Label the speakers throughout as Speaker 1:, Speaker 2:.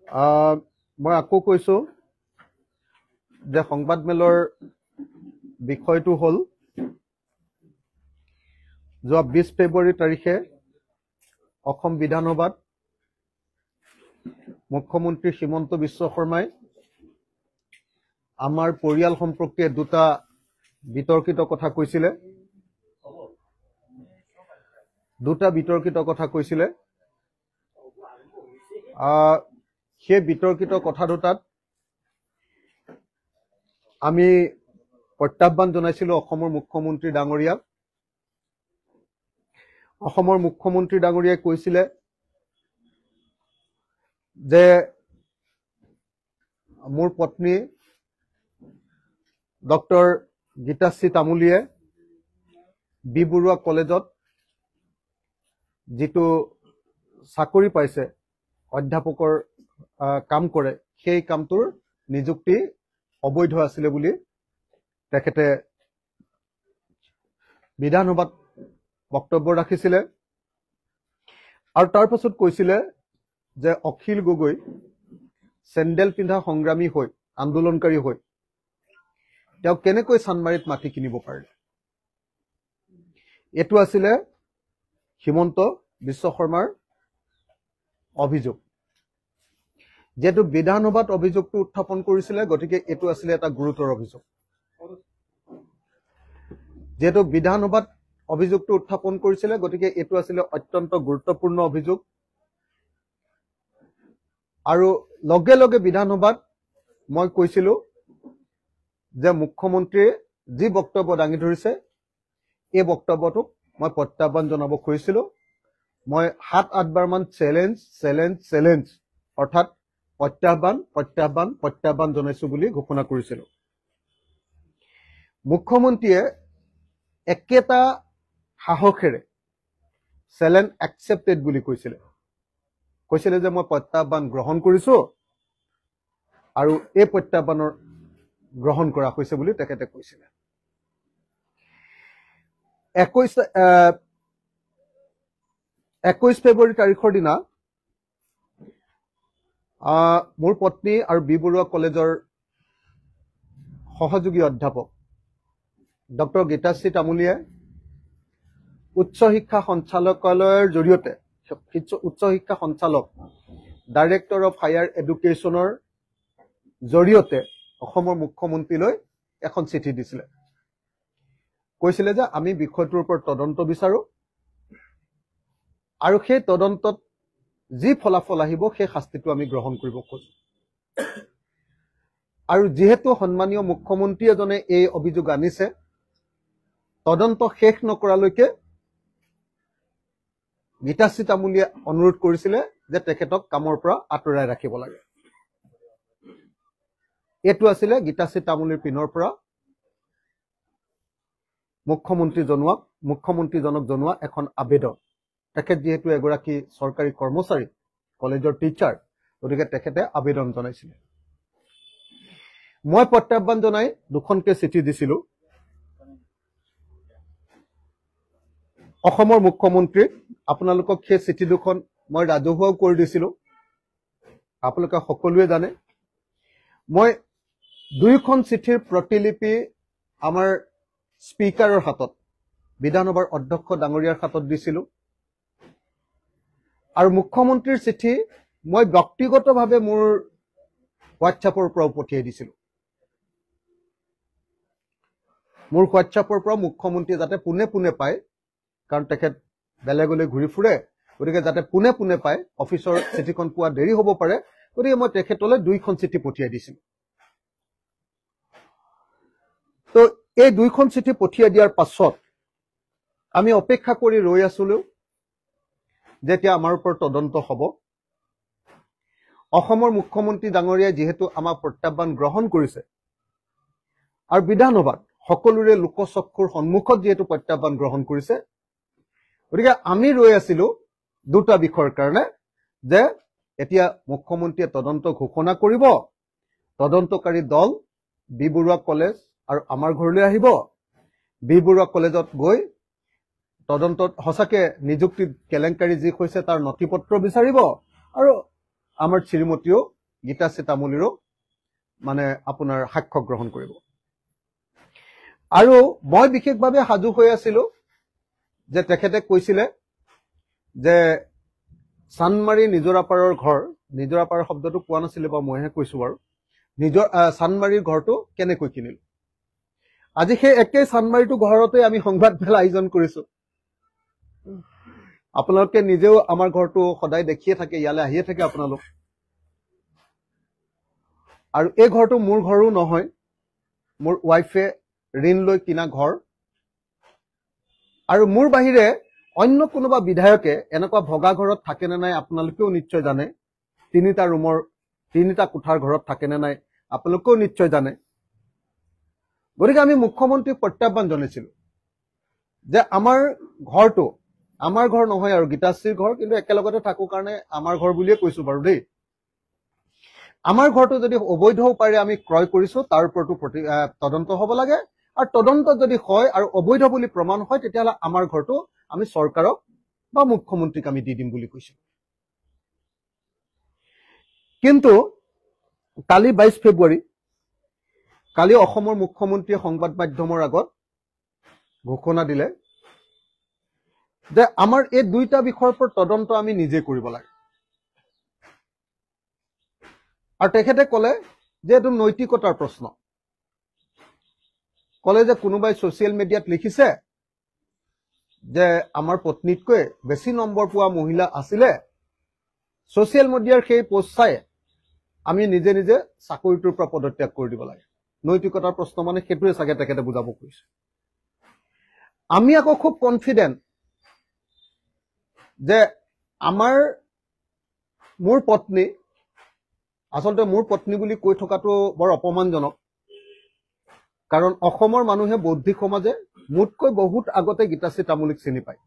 Speaker 1: মই আকৌ কৈছো যে সংবাদমেলৰ বিষয়টো হ'ল যোৱা 20 ফেব্ৰুৱাৰী তাৰিখে অসম বিধানসভাত মুখ্যমন্ত্ৰী হিমন্ত বিশ্ব শৰ্মাই আমাৰ পৰিয়াল সম্পৰ্কে দুটা বিতৰ্কিত কথা কৈছিলে। সেই বিতৰ্কিত কথা দুটাত আমি প্ৰত্যাহ্বান জনাইছিলো অসমৰ মুখ্যমন্ত্ৰী ডাঙৰীয়াক। অসমৰ মুখ্যমন্ত্ৰী ডাঙৰীয়াই কৈছিলে যে মোৰ পত্নী ডক্টৰ গীতাশ্ৰী তামুলীয়ে বি বৰুৱা কলেজত যিটো চাকৰি পাইছে, অধ্যাপকৰ কাম কৰে, সেই কামটোৰ নিযুক্তি অবৈধ আছিলে বুলি তেখেতে বিধানসভাত বক্তব্য ৰাখিছিলে। আৰু তাৰ পাছত কৈছিলে যে অখিল গগৈ চেণ্ডেল পিন্ধা সংগ্ৰামী হৈ, আন্দোলনকাৰী হৈ তেওঁ কেনেকৈ চানমাৰীত মাটি কিনিব পাৰিলে। এইটো আছিলে হিমন্ত বিশ্ব শৰ্মাৰ অভিযোগ। যেহেতু বিধানসভাত অভিযোগটো উত্থাপন কৰিছিলে, গতিকে এইটো আছিলে এটা গুৰুতৰ অভিযোগ। যেহেতু বিধানসভাত অভিযোগটো উত্থাপন কৰিছিলে, গতিকে এইটো আছিলে অত্যন্ত গুৰুত্বপূৰ্ণ অভিযোগ। আৰু লগে লগে বিধানসভাত মই কৈছিলো যে মুখ্যমন্ত্ৰীয়ে যি বক্তব্য দাঙি ধৰিছে, এই বক্তব্যটোক মই প্ৰত্যাহ্বান জনাব খুজিছিলো। মই 7-8 বাৰ মান চেলেঞ্জ অৰ্থাৎ প্ৰত্যাহ্বান জনাইছো বুলি ঘোষণা কৰিছিলো। মুখ্যমন্ত্ৰীয়ে একেটা সাহসেৰে চেলেঞ্জ একচেপ্টেড বুলি কৈছিলে যে মই প্ৰত্যাহ্বান গ্ৰহণ কৰিছো আৰু এই প্ৰত্যাহ্বানৰ গ্ৰহণ কৰা হৈছে বুলি তেখেতে কৈছিলে। 21 ফেব্ৰুৱাৰী তাৰিখৰ দিনা মোৰ পত্নী আৰু বি বৰুৱা কলেজৰ সহযোগী অধ্যাপক ডক্টৰ গীতাশ্ৰী তামুলীয়ে উচ্চ শিক্ষা সঞ্চালকালয়ৰ জৰিয়তে, উচ্চ শিক্ষা সঞ্চালক ডাইৰেক্টৰ অফ হায়াৰ এডুকেশ্যনৰ জৰিয়তে অসমৰ মুখ্যমন্ত্ৰীলৈ এখন চিঠি দিছিলে। কৈছিলে যে আমি বিষয়টোৰ ওপৰত তদন্ত বিচাৰো আৰু সেই তদন্তত যি ফলাফল আহিব সেই শাস্তিটো আমি গ্ৰহণ কৰিব খোজো। আৰু যিহেতু সন্মানীয় মুখ্যমন্ত্ৰী এজনে এই অভিযোগ আনিছে, তদন্ত শেষ নকৰালৈকে গীতাশ্ৰী তামুলীয়ে অনুৰোধ কৰিছিলে যে তেখেতক কামৰ পৰা আঁতৰাই ৰাখিব লাগে। এইটো আছিলে গীতাশ্ৰী তামুলীৰ পিনৰ পৰা মুখ্যমন্ত্ৰীজনক জনোৱা এখন আবেদন। তেখেত যিহেতু এগৰাকী চৰকাৰী কৰ্মচাৰী, কলেজৰ টিচাৰ, গতিকে তেখেতে আবেদন জনাইছিলে। মই প্ৰত্যাহ্বান জনাই দুখনকৈ চিঠি দিছিলো অসমৰ মুখ্যমন্ত্ৰীক। আপোনালোকক সেই চিঠি দুখন মই ৰাজহুৱাও কৰি দিছিলো, আপোনালোকে সকলোৱে জানে। মই দুয়োখন চিঠিৰ প্ৰতিলিপি আমাৰ স্পীকাৰৰ হাতত, বিধানসভাৰ অধ্যক্ষ ডাঙৰীয়াৰ হাতত দিছিলো। আৰু মুখ্যমন্ত্ৰীৰ চিঠি মই ব্যক্তিগতভাৱে মোৰ হোৱাটছএপৰ পৰাও পঠিয়াই দিছিলো। মোৰ হোৱাটছএপৰ পৰা মুখ্যমন্ত্ৰীয়ে যাতে পোনে পোনে পায়, কাৰণ তেখেত বেলেগলৈ ঘূৰি ফুৰে, গতিকে যাতে পোনে পোনে পায়, অফিচৰ চিঠিখন পোৱা দেৰি হ'ব পাৰে, গতিকে মই তেখেতলৈ দুইখন চিঠি পঠিয়াই দিছিলো। তো এই দুইখন চিঠি পঠিয়াই দিয়াৰ পাছত আমি অপেক্ষা কৰি ৰৈ আছিলো যেতিয়া আমাৰ ওপৰত তদন্ত হ'ব। অসমৰ মুখ্যমন্ত্ৰী ডাঙৰীয়াই যিহেতু আমাক প্ৰত্যাহ্বান গ্ৰহণ কৰিছে আৰু বিধানসভাত সকলোৰে লোকচক্ষুৰ সন্মুখত যিহেতু প্ৰত্যাহ্বান গ্ৰহণ কৰিছে, গতিকে আমি ৰৈ আছিলো দুটা বিষয়ৰ কাৰণে, যে এতিয়া মুখ্যমন্ত্ৰীয়ে তদন্ত ঘোষণা কৰিব, তদন্তকাৰী দল বি বৰুৱা কলেজ আৰু আমাৰ ঘৰলৈ আহিব, বি বৰুৱা কলেজত গৈ তদন্তত সঁচাকে নিযুক্তি কেলেংকাৰী যি হৈছে তাৰ নথি পত্ৰ বিচাৰিব আৰু আমাৰ শ্ৰীমতীও গীতাশ্ৰী তামুলীৰো মানে আপোনাৰ সাক্ষ্য গ্ৰহণ কৰিব। আৰু মই বিশেষভাৱে সাজু হৈ আছিলো যে তেখেতে কৈছিলে যে চানমাৰী নিজৰাপাৰৰ ঘৰ, নিজৰাপাৰ শব্দটো কোৱা নাছিলে বা মইহে কৈছো বাৰু, চানমাৰীৰ ঘৰটো কেনেকৈ কিনিলো। আজি সেই একেই চানমাৰীটো ঘৰতে আমি সংবাদ মেল আয়োজন কৰিছো। আপোনালোকে নিজেও আমাৰ ঘৰটো সদায় দেখিয়ে থাকে, ইয়ালৈ আহিয়ে থাকে আপোনালোক। আৰু এই ঘৰটো মোৰ ঘৰো নহয়, মোৰ ৱাইফে ঋণ লৈ কিনা ঘৰ। আৰু মোৰ বাহিৰে অন্য কোনোবা বিধায়কে এনেকুৱা ভগা ঘৰত থাকে নে নাই আপোনালোকেও নিশ্চয় জানে। 3টা ৰুমৰ 3টা কোঠাৰ ঘৰত থাকে নে নাই আপোনালোকেও নিশ্চয় জানে। গতিকে আমি মুখ্যমন্ত্ৰীক প্ৰত্যাহ্বান জনাইছিলো যে আমাৰ ঘৰটো, আমাৰ ঘৰ নহয় আৰু গীতাশ্ৰীৰ ঘৰ, কিন্তু একেলগতে থাকো কাৰণে আমাৰ ঘৰ বুলিয়ে কৈছো বাৰু দেই। আমাৰ ঘৰটো যদি অবৈধ উপায়েৰে আমি ক্ৰয় কৰিছো তাৰ ওপৰতো তদন্ত হ'ব লাগে। আৰু তদন্ত যদি হয় আৰু অবৈধ বুলি প্ৰমাণ হয় তেতিয়াহ'লে আমাৰ ঘৰটো আমি চৰকাৰক বা মুখ্যমন্ত্ৰীক আমি দি দিম বুলি কৈছো। কিন্তু কালি 22 ফেব্ৰুৱাৰী, কালি অসমৰ মুখ্যমন্ত্ৰীয়ে সংবাদ মাধ্যমৰ আগত ঘোষণা দিলে যে আমাৰ এই 2টা বিষয়ৰ ওপৰত তদন্ত আমি নিজে কৰিব লাগে। আৰু তেখেতে ক'লে যে এইটো নৈতিকতাৰ প্ৰশ্ন। ক'লে যে কোনোবাই ছচিয়েল মিডিয়াত লিখিছে যে আমাৰ পত্নীতকৈ বেছি নম্বৰ পোৱা মহিলা আছিলে, ছচিয়েল মিডিয়াৰ সেই পোষ্ট চাই আমি নিজে নিজে চাকৰিটোৰ পৰা পদত্যাগ কৰি দিব লাগে। নৈতিকতাৰ প্ৰশ্ন মানে সেইটোৱে চাগে তেখেতে বুজাব খুজিছে। আমি আকৌ খুব কনফিডেণ্ট যে মোৰ পত্নী, আচলতে মোৰ পত্নী বুলি কৈ থকাটো বৰ অপমানজনক, কাৰণ অসমৰ মানুহে বৌদ্ধিক সমাজে মোতকৈ বহুত আগতে গীতাশ্ৰী তামুলীক চিনি পায়।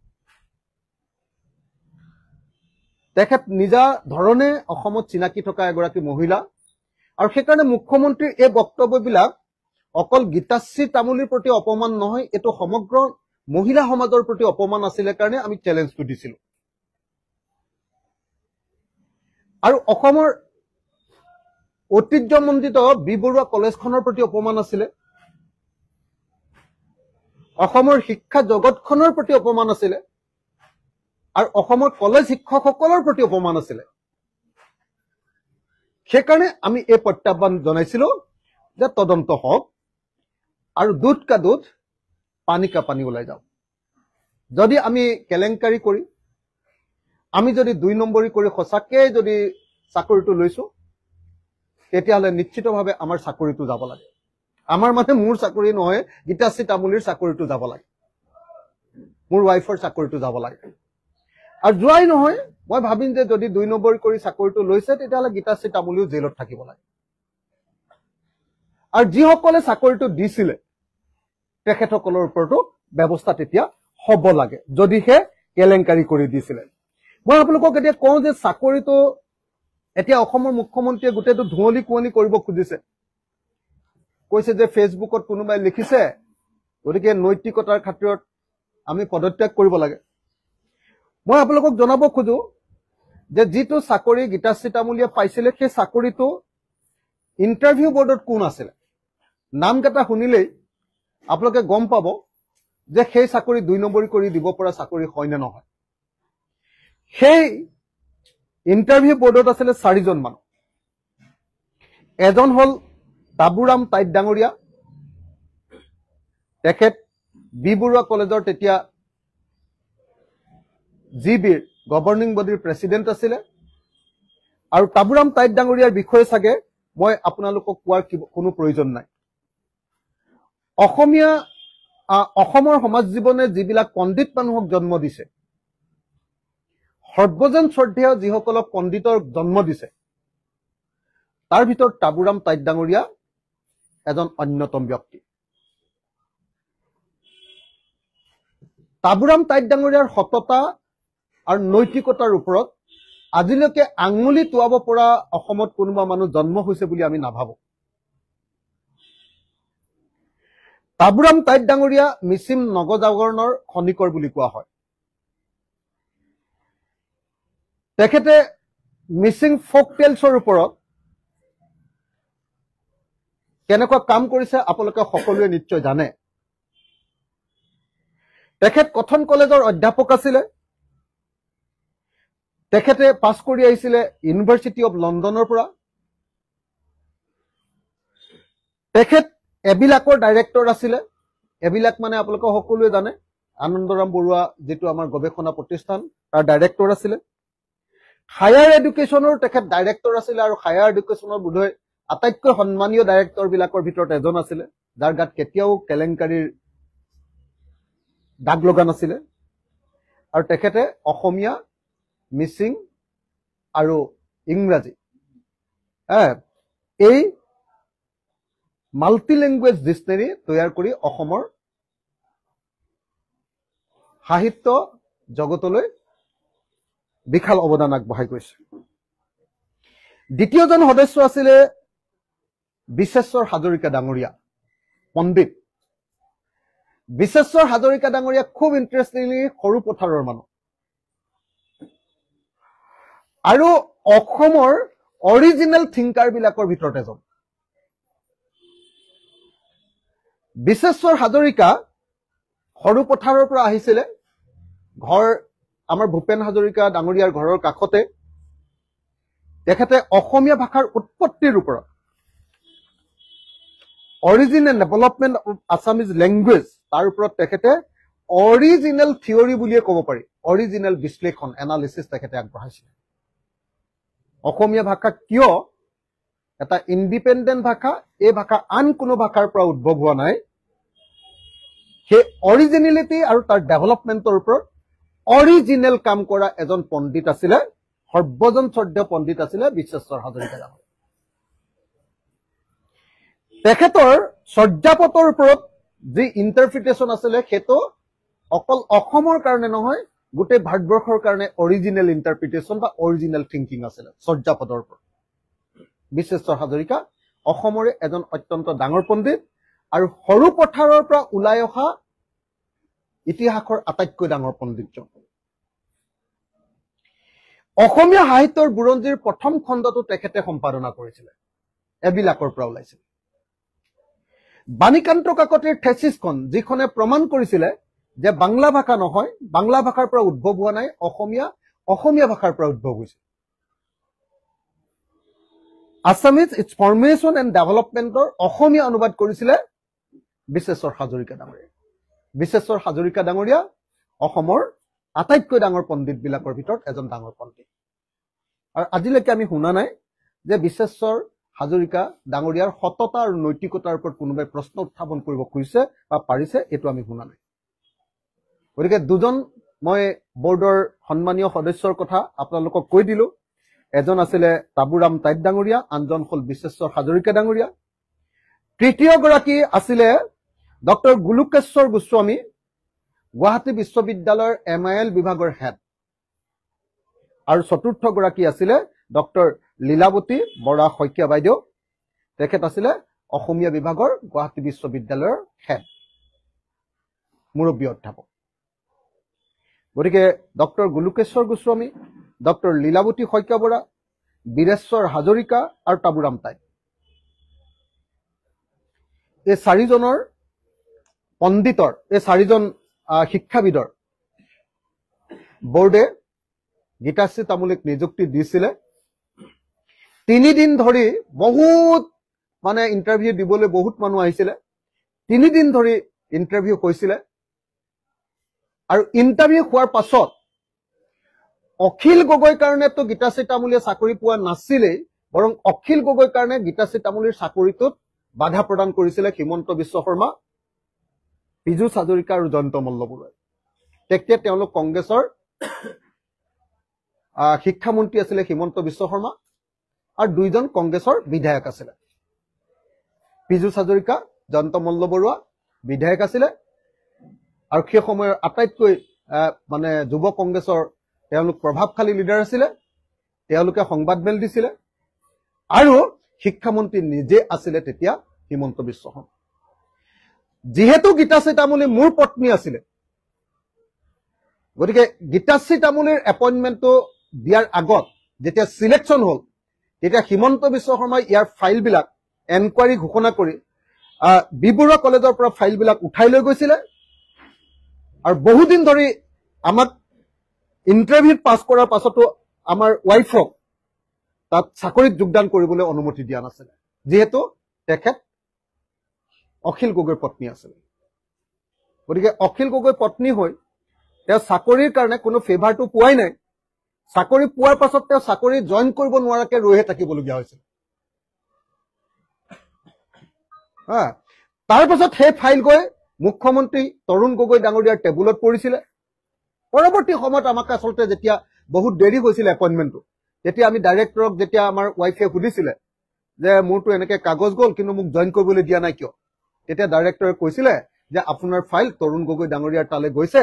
Speaker 1: তেখেত নিজা ধৰণে অসমত চিনাকি থকা এগৰাকী মহিলা। আৰু সেইকাৰণে মুখ্যমন্ত্ৰীৰ এই বক্তব্যবিলাক অকল গীতাশ্ৰী তামুলীৰ প্ৰতি অপমান নহয়, এইটো সমগ্ৰ মহিলা সমাজৰ প্ৰতি অপমান আছিলে কাৰণে আমি চেলেঞ্জটো দিছিলো। আৰু অসমৰ ঐতিহ্যমণ্ডিত বি বৰুৱা কলেজখনৰ প্ৰতি অপমান আছিলে, অসমৰ শিক্ষা জগতখনৰ প্ৰতি অপমান আছিলে, আৰু অসমৰ কলেজ শিক্ষকসকলৰ প্ৰতি অপমান আছিলে। সেইকাৰণে আমি এই প্ৰত্যাহ্বান জনাইছিলো যে তদন্ত হওক আৰু দুধ কা দুধ পানী কা পানী ওলাই যাওক। যদি আমি কেলেংকাৰী কৰি, আমি যদি 2 নম্বৰী কৰি সঁচাকে যদি চাকৰিটো লৈছো, তেতিয়াহ'লে নিশ্চিতভাৱে আমাৰ চাকৰিটো যাব লাগে। আমাৰ মানে মোৰ চাকৰি নহয়, গীতাশ্ৰী তামুলীৰ চাকৰিটো যাব লাগে, মোৰ ৱাইফৰ চাকৰিটো যাব লাগে। আৰু যোৱাই নহয়, মই ভাবিম যে যদি 2 নম্বৰী কৰি চাকৰিটো লৈছে তেতিয়াহ'লে গীতাশ্ৰী তামুলীও জেলত থাকিব লাগে। আৰু যিসকলে চাকৰিটো দিছিলে তেখেতসকলৰ ওপৰতো ব্যৱস্থা তেতিয়া হ'ব লাগে, যদিহে কেলেংকাৰী কৰি দিছিলে। মই আপোনালোকক এতিয়া কওঁ যে চাকৰিটো এতিয়া অসমৰ মুখ্যমন্ত্ৰীয়ে গোটেইটো ধুঁৱলি কুঁৱলি কৰিব খুজিছে। কৈছে যে ফেচবুকত কোনোবাই লিখিছে, গতিকে নৈতিকতাৰ খাতিৰত আমি পদত্যাগ কৰিব লাগে। মই আপোনালোকক জনাব খোজো যে যিটো চাকৰি গীতাশ্ৰী তামুলীয়ে পাইছিলে সেই চাকৰিটো ইণ্টাৰভিউ বৰ্ডত কোন আছিলে, নামকেইটা শুনিলেই আপোনালোকে গম পাব যে সেই চাকৰি 2 নম্বৰী কৰি দিব পৰা চাকৰি হয় নে নহয়। সেই ইণ্টাৰভিউ বৰ্ডত আছিলে 4জন মানুহ। এজন হ'ল তাবুৰাম টাইট ডাঙৰীয়া, তেখেত বি বৰুৱা কলেজৰ তেতিয়া জিবিৰ গভৰ্ণিং বডিৰ প্ৰেচিডেণ্ট আছিলে। আৰু তাবুৰাম টাইট ডাঙৰীয়াৰ বিষয়ে চাগে মই আপোনালোকক কোৱাৰ কোনো প্ৰয়োজন নাই। অসমৰ সমাজ জীৱনে যিবিলাক পণ্ডিত মানুহক জন্ম দিছে, সৰ্বজন শ্ৰদ্ধেয় যিসকলক পণ্ডিতৰ জন্ম দিছে, তাৰ ভিতৰত তাবুৰাম টাইট ডাঙৰীয়া এজন অন্যতম ব্যক্তি। তাবুৰাম টাইট ডাঙৰীয়াৰ সততা আৰু নৈতিকতাৰ ওপৰত আজিলৈকে আঙুলি টোৱাব পৰা অসমত কোনোবা মানুহ জন্ম হৈছে বুলি আমি নাভাবো। তাবুৰাম টাইট ডাঙৰীয়া মিচিম নগজাগৰণৰ খনিকৰ বুলি কোৱা হয়। তেখেতে মিচিং ফোক টেলছৰ ওপৰত কেনেকুৱা কাম কৰিছে আপোনালোকে সকলোৱে নিশ্চয় জানে। তেখেত কটন কলেজৰ অধ্যাপক আছিলে। তেখেতে পাছ কৰি আহিছিলে ইউনিভাৰ্চিটি অফ লণ্ডনৰ পৰা। তেখেত এবিলাকৰ ডাইৰেক্টৰ আছিলে। এবিলাক মানে আপোনালোকে সকলোৱে জানে, আনন্দৰাম বৰুৱা যেটো আমাৰ গৱেষণা প্ৰতিষ্ঠান তাৰ ডাইৰেক্টৰ আছিলে। হায়াৰ এডুকেশ্যনৰ তেখেত ডাইৰেক্টৰ আছিলে আৰু হায়াৰ এডুকেশ্যনৰ বোধহয় আটাইতকৈ সন্মানীয় ডাইৰেক্টৰ বিলাকৰ ভিতৰত এজন আছিলে, যাৰ গাত কেতিয়াও কেলেংকাৰীৰ দাগ লগা নাছিলে। আৰু তেখেতে অসমীয়া, মিচিং আৰু ইংৰাজী এই মাল্টিলেংগুৱেজ ডিক্সনেৰী তৈয়াৰ কৰি অসমৰ সাহিত্য জগতলৈ বিশাল অৱদান আগবঢ়াই গৈছে। দ্বিতীয়জন সদস্য আছিলে বিশ্বেশ্বৰ হাজৰিকা ডাঙৰীয়া, পণ্ডিত। বিশ্বেশ্বৰ হাজৰিকা ডাঙৰীয়া খুব ইণ্টাৰেষ্টিংলি সৰু পথাৰৰ মানুহ আৰু অসমৰ অৰিজিনেল থিংকাৰ বিলাকৰ ভিতৰত এজন। বিশ্বেশ্বৰ হাজৰিকা সৰু পথাৰৰ পৰা আহিছিলে। ঘৰ আমাৰ ভূপেন হাজৰিকা ডাঙৰীয়াৰ ঘৰৰ কাষতে। তেখেতে অসমীয়া ভাষাৰ উৎপত্তিৰ ওপৰত original development of Assamese language তাৰ ওপৰত তেখেতে অৰিজিনেল থিয়ৰী বুলিয়ে ক'ব পাৰি, অৰিজিনেল বিশ্লেষণ এনালিচিছ তেখেতে আগবঢ়াইছিলে। অসমীয়া ভাষা কিয় এটা ইণ্ডিপেণ্ডেণ্ট ভাষা, এই ভাষা আন কোনো ভাষাৰ পৰা উদ্ভৱ হোৱা নাই, সেই অৰিজিনেলিটি আৰু তাৰ ডেভেলপমেণ্টৰ ওপৰত অৰিজিনেল কাম কৰা এজন পণ্ডিত আছিলে, সৰ্বজন শ্ৰদ্ধেয় পণ্ডিত আছিলে বিশ্বেশ্বৰ হাজৰিকা ডাঙৰীয়া। তেখেতৰ চৰ্যাপতৰ ওপৰত যি ইণ্টাৰপ্ৰিটেশ্যন আছিলে সেইটো অকল অসমৰ কাৰণে নহয়, গোটেই ভাৰতবৰ্ষৰ কাৰণে অৰিজিনেল ইণ্টাৰপ্ৰিটেশ্যন বা অৰিজিনেল থিংকিং আছিলে চৰ্যাপদৰ ওপৰত। বিশ্বেশ্বৰ হাজৰিকা অসমৰে এজন অত্যন্ত ডাঙৰ পণ্ডিত আৰু সৰু পথাৰৰ পৰা ওলাই অহা ইতিহাসৰ আটাইতকৈ ডাঙৰ পণ্ডিতজন। অসমীয়া সাহিত্যৰ বুৰঞ্জীৰ প্ৰথম খণ্ডটো তেখেতে সম্পাদনা কৰিছিলে, এবিলাকৰ পৰা ওলাইছিল। বাণীকান্ত কাকতিৰ থেচিছখন যিখনে প্ৰমাণ কৰিছিলে যে বাংলা ভাষা নহয়, বাংলা ভাষাৰ পৰা উদ্ভৱ হোৱা নাই, অসমীয়া ভাষাৰ পৰা উদ্ভৱ হৈছে। আছামিজ ইটছ ফৰ্মেশ্যন এণ্ড ডেভেলপমেণ্টৰ অসমীয়া অনুবাদ কৰিছিলে বিশ্বেশ্বৰ হাজৰিকা ডাঙৰীয়া। বিশ্বেশ্বৰ হাজৰিকা ডাঙৰীয়া অসমৰ আটাইতকৈ ডাঙৰ পণ্ডিত বিলাকৰ ভিতৰত এজন ডাঙৰ পণ্ডিত। আৰু আজিলৈকে আমি শুনা নাই যে বিশ্বেশ্বৰ হাজৰিকা ডাঙৰীয়াৰ সততা আৰু নৈতিকতাৰ ওপৰত কোনোবাই প্ৰশ্ন উত্থাপন কৰিব খুজিছে বা পাৰিছে, এইটো আমি শুনা নাই। গতিকে দুজন মই বৰ্ডৰ সন্মানীয় সদস্যৰ কথা আপোনালোকক কৈ দিলো। এজন আছিলে তাবুৰাম তাইত ডাঙৰীয়া, আনজন হ'ল বিশ্বেশ্বৰ হাজৰিকা ডাঙৰীয়া। তৃতীয় গৰাকী আছিলে ডক্টৰ গোলোকেশ্বৰ গোস্বামী, গুৱাহাটী বিশ্ববিদ্যালয়ৰ MIL বিভাগৰ হেড। আৰু চতুৰ্থ গৰাকী আছিলে ডক্টৰ লীলাৱতী বৰা শইকীয়া বাইদেউ, তেখেত আছিলে অসমীয়া বিভাগৰ গুৱাহাটী বিশ্ববিদ্যালয়ৰ হেড, মুৰব্বী অধ্যাপক। গতিকে ডক্টৰ গোলোকেশ্বৰ গোস্বামী, ডক্টৰ লীলাৱতী শইকীয়া বৰা, বীৰেশ্বৰ হাজৰিকা আৰু তাবুৰাম তাইত, এই চাৰিজনৰ পণ্ডিতৰ, এই চাৰিজন শিক্ষাবিদৰ বোৰ্ডে গীতাশ্ৰী তামুলীক নিযুক্তি দিছিলে। 3 দিন ধৰি বহুত মানে ইণ্টাৰভিউ দিবলৈ বহুত মানুহ আহিছিলে। 3 দিন ধৰি ইণ্টাৰভিউ হৈছিলে আৰু ইণ্টাৰভিউ হোৱাৰ পাছত অখিল গগৈৰ কাৰণেতো গীতাশ্ৰী তামুলীয়ে চাকৰি পোৱা নাছিলেই, বৰং অখিল গগৈৰ কাৰণে গীতাশ্ৰী তামুলীৰ চাকৰিটোত বাধা প্ৰদান কৰিছিলে হিমন্ত বিশ্ব শৰ্মা, পীযুষ হাজৰিকা আৰু জয়ন্ত মল্লবৰুৱাই। তেতিয়া তেওঁলোক কংগ্ৰেছৰ শিক্ষামন্ত্ৰী আছিলে হিমন্ত বিশ্ব শৰ্মা আৰু দুইজন কংগ্ৰেছৰ বিধায়ক আছিলে। পীযুষ হাজৰিকা, জয়ন্ত মল্লবৰুৱা বিধায়ক আছিলে আৰু সেই সময়ৰ আটাইতকৈ মানে যুৱ কংগ্ৰেছৰ তেওঁলোক প্ৰভাৱশালী লিডাৰ আছিলে। তেওঁলোকে সংবাদমেল দিছিলে আৰু শিক্ষামন্ত্ৰী নিজে আছিলে তেতিয়া হিমন্ত বিশ্ব শৰ্মা। যিহেতু গীতাশ্ৰী তামুলী মোৰ পত্নী আছিলে, গতিকে গীতাশ্ৰী তামুলীৰ এপইণ্টমেণ্টটো দিয়াৰ আগত যেতিয়া সিলেকশন হল তেতিয়া হিমন্ত বিশ্ব শৰ্মাই ইয়াৰ ফাইলবিলাক এনকুৱাৰী ঘোষণা কৰি বি বৰুৱা কলেজৰ পৰা ফাইলবিলাক উঠাই লৈ গৈছিলে আৰু বহুদিন ধৰি আমাক ইন্টাৰভিউত পাছ কৰাৰ পাছতো আমাৰ ৱাইফক তাত চাকৰিত যোগদান কৰিবলৈ অনুমতি দিয়া নাছিল যেহেতু তেখেত অখিল গগৈৰ পত্নী আছিল গতিকে অখিল গগৈ পত্নী হৈ তেওঁ চাকৰিৰ কাৰণে কোনো ফেভাৰটো পোৱাই নাই চাকৰি পোৱাৰ পাছত তেওঁ চাকৰি জইন কৰিব নোৱাৰাকে ৰৈহে থাকিবলগীয়া হৈছিল তাৰ পাছত সেই ফাইল গৈ মুখ্যমন্ত্ৰী তৰুণ গগৈ ডাঙৰীয়াৰ টেবুলত পৰিছিলে পৰৱৰ্তী সময়ত আমাক আচলতে যেতিয়া বহুত দেৰি হৈছিল এপইণ্টমেণ্টটো তেতিয়া আমি ডাইৰেক্টৰক যেতিয়া আমাৰ ৱাইফে সুধিছিলে যে মোৰটো এনেকে কাগজ গ'ল কিন্তু মোক জইন কৰিবলৈ দিয়া নাই কিয় তেতিয়া ডাইৰেক্টৰে কৈছিলে যে আপোনাৰ ফাইল তৰুণ গগৈ ডাঙৰীয়াৰ তালে গৈছে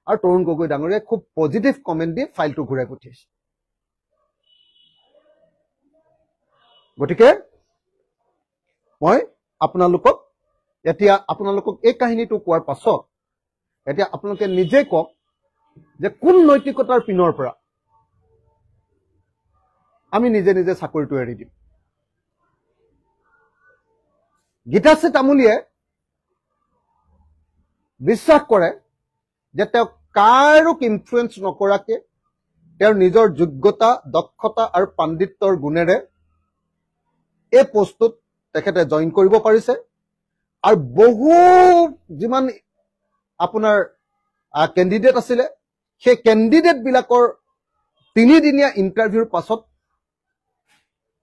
Speaker 1: আৰু তৰুণ গগৈ ডাঙৰীয়াই খুব পজিটিভ কমেণ্ট দি ফাইলটো ঘূৰাই পঠিয়াইছে গতিকে মই আপোনালোকক এই কাহিনীটো কোৱাৰ পাছত এতিয়া আপোনালোকে নিজে কওক যে কোন নৈতিকতাৰ পিনৰ পৰা আমি নিজে নিজে চাকৰিটো এৰি দিম গীতাশ্ৰী তামুলীয়ে বিশ্বাস কৰে যে তেওঁ কাৰোক ইনফ্লুৱেঞ্চ নকৰাকে তেওঁৰ নিজৰ যোগ্যতা দক্ষতা আৰু পাণ্ডিত্যৰ গুণেৰে এই পোষ্টটোত তেখেতে জইন কৰিব পাৰিছে আৰু বহু যিমান আপোনাৰ কেণ্ডিডেট আছিলে সেই কেণ্ডিডেট বিলাকৰ 3 দিনীয়া ইণ্টাৰভিউৰ পাছত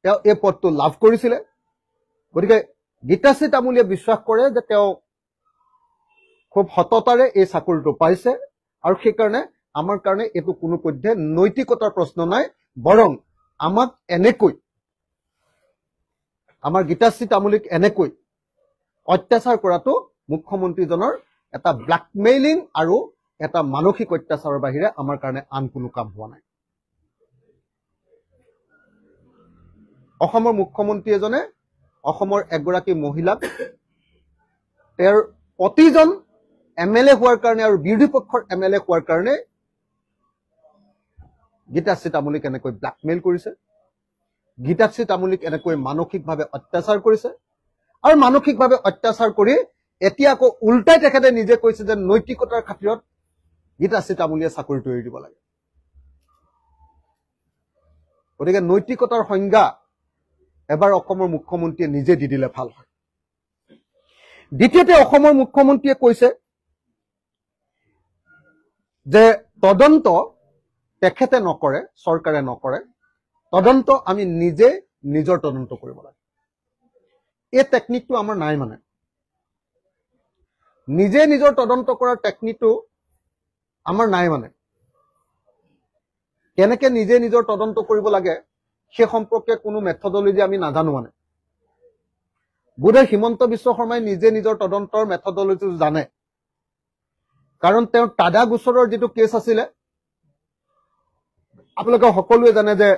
Speaker 1: তেওঁ এই পদটো লাভ কৰিছিলে গতিকে গীতাশ্ৰী তামুলীয়ে বিশ্বাস কৰে যে তেওঁ খুব সততাৰে এই চাকৰিটো পাইছে আৰু সেইকাৰণে আমাৰ কাৰণে এইটো কোনো পধ্যে নৈতিকতাৰ প্ৰশ্ন নাই বৰং আমাক এনেকৈ আমাৰ গীতাশ্ৰী তামুলীক এনেকৈ অত্যাচাৰ কৰাটো মুখ্যমন্ত্ৰীজনৰ এটা ব্লেকমেইলিং আৰু এটা মানসিক অত্যাচাৰৰ বাহিৰে আমাৰ কাৰণে আন কোনো কাম হোৱা নাই অসমৰ মুখ্যমন্ত্ৰী এজনে অসমৰ এগৰাকী মহিলাক তেওঁৰ প্ৰতিজন এমএলএ হোৱাৰ কাৰণে আৰু বিৰোধী পক্ষৰ এমএলএ হোৱাৰ কাৰণে গীতাশ্ৰী তামুলীক এনেকৈ ব্লেকমেইল কৰিছে গীতাশ্ৰী তামুলীক এনেকৈ মানসিকভাৱে অত্যাচাৰ কৰিছে আৰু মানসিকভাৱে অত্যাচাৰ কৰি এতিয়া আকৌ উল্টাই তেখেতে নিজে কৈছে যে নৈতিকতাৰ খাতিৰত গীতাশ্ৰী তামুলীয়ে চাকৰিটো এৰি দিব লাগে গতিকে নৈতিকতাৰ সংজ্ঞা এবাৰ অসমৰ মুখ্যমন্ত্ৰীয়ে নিজে দি দিলে ভাল হয় দ্বিতীয়তে অসমৰ মুখ্যমন্ত্ৰীয়ে কৈছে যে তদন্ত তেখেতে নকৰে চৰকাৰে নকৰে তদন্ত আমি নিজে নিজৰ তদন্ত কৰিব লাগে এই টেকনিকটো আমাৰ নাই মানে নিজে নিজৰ তদন্ত কৰাৰ টেকনিকটো আমাৰ নাই মানে কেনেকে নিজে নিজৰ তদন্ত কৰিব লাগে সেই সম্পৰ্কে কোনো মেথডলজি আমি নাজানো মানে বোধহয় হিমন্ত বিশ্ব শৰ্মাই নিজে নিজৰ তদন্তৰ মেথডলজি জানে কাৰণ তেওঁৰ টাডা গোচৰৰ যিটো কেছ আছিলে আপোনালোকে সকলোৱে জানে যে